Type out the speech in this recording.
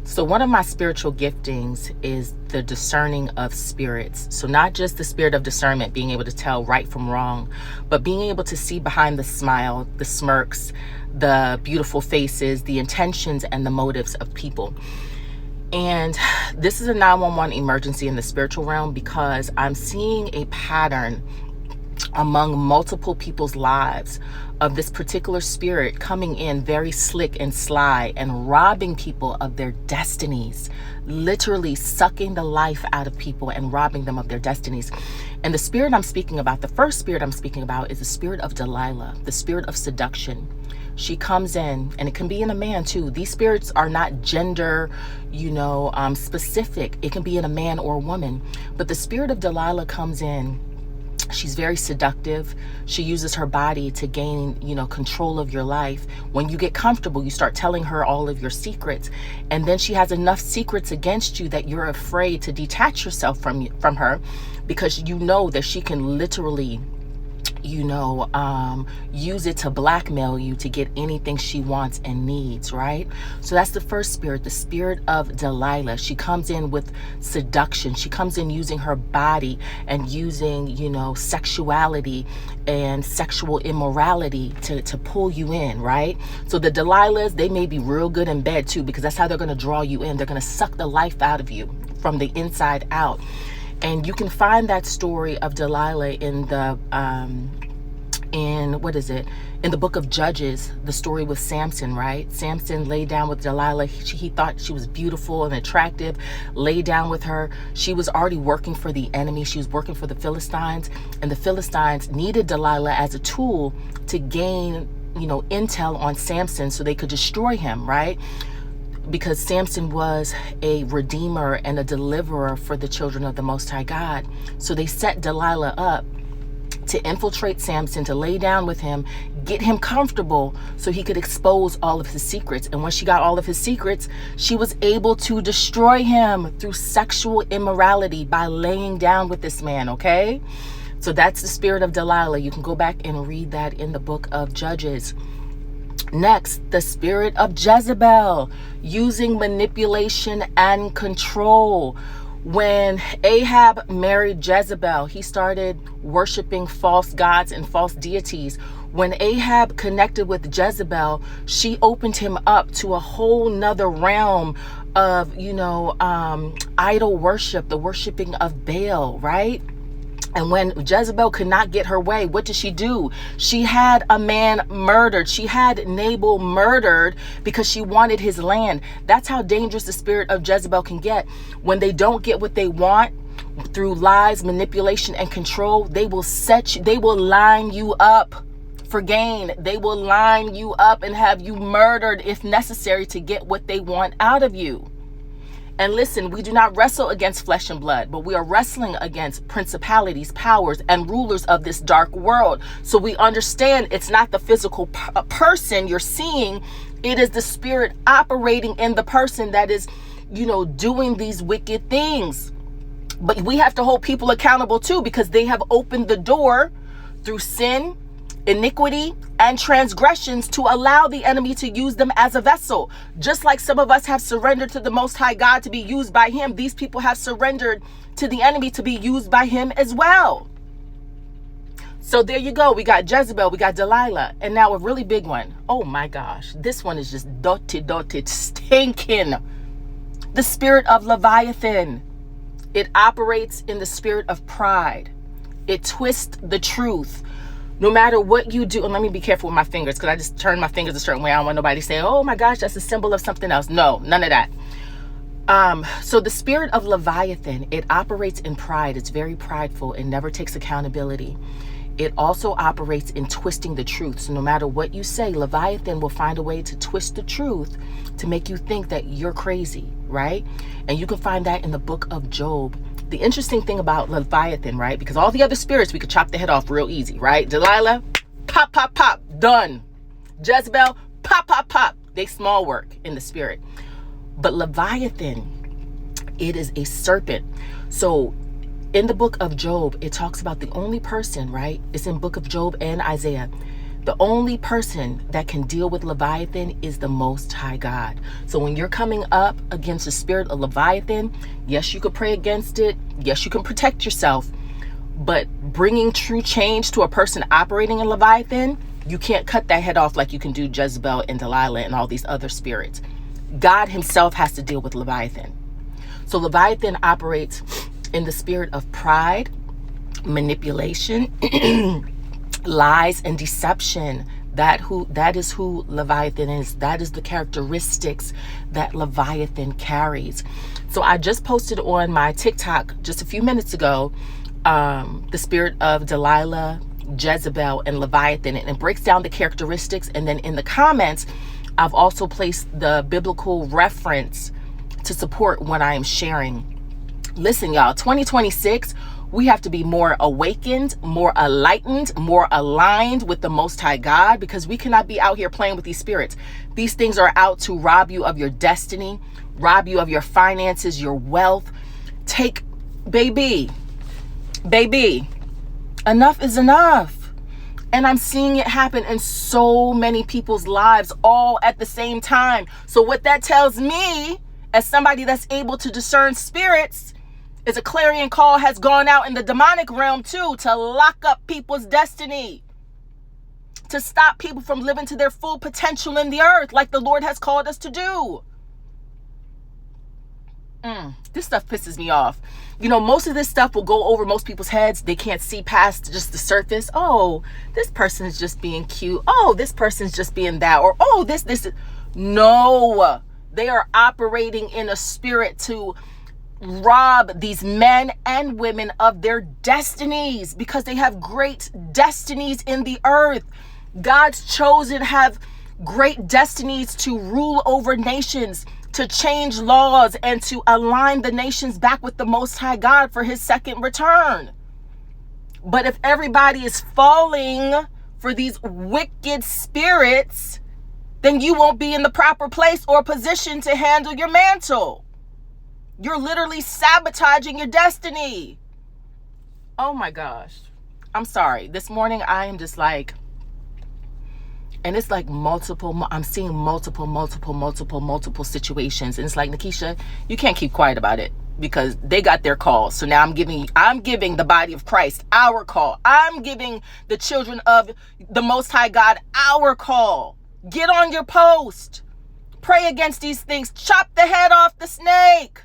So one of my spiritual giftings is the discerning of spirits. So not just the spirit of discernment, being able to tell right from wrong, but being able to see behind the smile, the smirks, the beautiful faces, the intentions and the motives of people. And this is a 911 emergency in the spiritual realm because I'm seeing a pattern among multiple people's lives of this particular spirit coming in very slick and sly and robbing people of their destinies, literally sucking the life out of people and robbing them of their destinies. And the spirit I'm speaking about, the first spirit I'm speaking about, is the spirit of Delilah, the spirit of seduction. She comes in, and it can be in a man too. These spirits are not gender, specific. It can be in a man or a woman. But the spirit of Delilah comes in. She's very seductive. She uses her body to gain, control of your life. When you get comfortable, you start telling her all of your secrets. And then she has enough secrets against you that you're afraid to detach yourself from her, because you know that she can literally use it to blackmail you to get anything she wants and needs, right? So that's the first spirit, the spirit of Delilah. She comes in with seduction. She comes in using her body and using, sexuality and sexual immorality to pull you in, right? So the Delilahs, they may be real good in bed too, because that's how they're going to draw you in. They're going to suck the life out of you from the inside out. And you can find that story of Delilah in the in the book of Judges, the story with Samson, right? Samson laid down with Delilah. He thought she was beautiful and attractive, laid down with her. She was already working for the enemy. She was working for the Philistines, and the Philistines needed Delilah as a tool to gain, intel on Samson so they could destroy him, right? Because Samson was a redeemer and a deliverer for the children of the Most High God. So they set Delilah up to infiltrate Samson, to lay down with him, get him comfortable so he could expose all of his secrets. And when she got all of his secrets, she was able to destroy him through sexual immorality by laying down with this man, okay? So that's the spirit of Delilah. You can go back and read that in the book of Judges. Next, the spirit of Jezebel, using manipulation and control. When Ahab married Jezebel, he started worshiping false gods and false deities. When Ahab connected with Jezebel, she opened him up to a whole nother realm of, idol worship, the worshiping of Baal, right? And when Jezebel could not get her way, what did she do? She had a man murdered. She had Nabal murdered because she wanted his land. That's how dangerous the spirit of Jezebel can get. When they don't get what they want through lies, manipulation, and control, they will line you up for gain. They will line you up and have you murdered if necessary to get what they want out of you. And listen, we do not wrestle against flesh and blood, but we are wrestling against principalities, powers, and rulers of this dark world. So we understand it's not the physical person you're seeing. It is the spirit operating in the person that is, doing these wicked things. But we have to hold people accountable too, because they have opened the door through sin, iniquity, and transgressions to allow the enemy to use them as a vessel. Just like some of us have surrendered to the Most High God to be used by him, these people have surrendered to the enemy to be used by him as well. So there you go. We got Jezebel, we got Delilah, and now a really big one. Oh my gosh, this one is just dotted, stinking. The spirit of Leviathan. It operates in the spirit of pride. It twists the truth. No matter what you do, and let me be careful with my fingers, because I just turn my fingers a certain way. I don't want nobody saying, oh my gosh, that's a symbol of something else. No, none of that. So the spirit of Leviathan, it operates in pride. It's very prideful. It never takes accountability. It also operates in twisting the truth. So no matter what you say, Leviathan will find a way to twist the truth to make you think that you're crazy, right? And you can find that in the book of Job. The interesting thing about Leviathan, right? Because all the other spirits, we could chop the head off real easy, right? Delilah, pop, pop, pop, done. Jezebel, pop, pop, pop. They small work in the spirit. But Leviathan, it is a serpent. So in the book of Job, it talks about the only person, right? It's in book of Job and Isaiah. The only person that can deal with Leviathan is the Most High God. So when you're coming up against the spirit of Leviathan, yes, you could pray against it. Yes, you can protect yourself. But bringing true change to a person operating in Leviathan, you can't cut that head off like you can do Jezebel and Delilah and all these other spirits. God himself has to deal with Leviathan. So Leviathan operates in the spirit of pride, manipulation, lies, and deception. That is who Leviathan is. That is the characteristics that Leviathan carries. So I just posted on my TikTok just a few minutes ago the spirit of Delilah, Jezebel, and Leviathan, and it breaks down the characteristics. And then in the comments, I've also placed the biblical reference to support what I am sharing. Listen, y'all, 2026, we have to be more awakened, more enlightened, more aligned with the Most High God, because we cannot be out here playing with these spirits. These things are out to rob you of your destiny, rob you of your finances, your wealth. Baby, enough is enough. And I'm seeing it happen in so many people's lives all at the same time. So what that tells me, as somebody that's able to discern spirits, is a clarion call has gone out in the demonic realm too, to lock up people's destiny, to stop people from living to their full potential in the earth like the Lord has called us to do. This stuff pisses me off. You know, most of this stuff will go over most people's heads. They can't see past just the surface. Oh, this person is just being cute. Oh, this person's just being that. Or, oh, this. No, they are operating in a spirit to rob these men and women of their destinies, because they have great destinies in the earth. God's chosen have great destinies to rule over nations, to change laws, and to align the nations back with the Most High God for his second return. But if everybody is falling for these wicked spirits, then you won't be in the proper place or position to handle your mantle. You're literally sabotaging your destiny. Oh my gosh. I'm sorry. This morning I am just like, and it's like I'm seeing multiple situations. And it's like, Nikisha, you can't keep quiet about it, because they got their call. So now I'm giving the body of Christ our call. I'm giving the children of the Most High God our call. Get on your post. Pray against these things. Chop the head off the snake.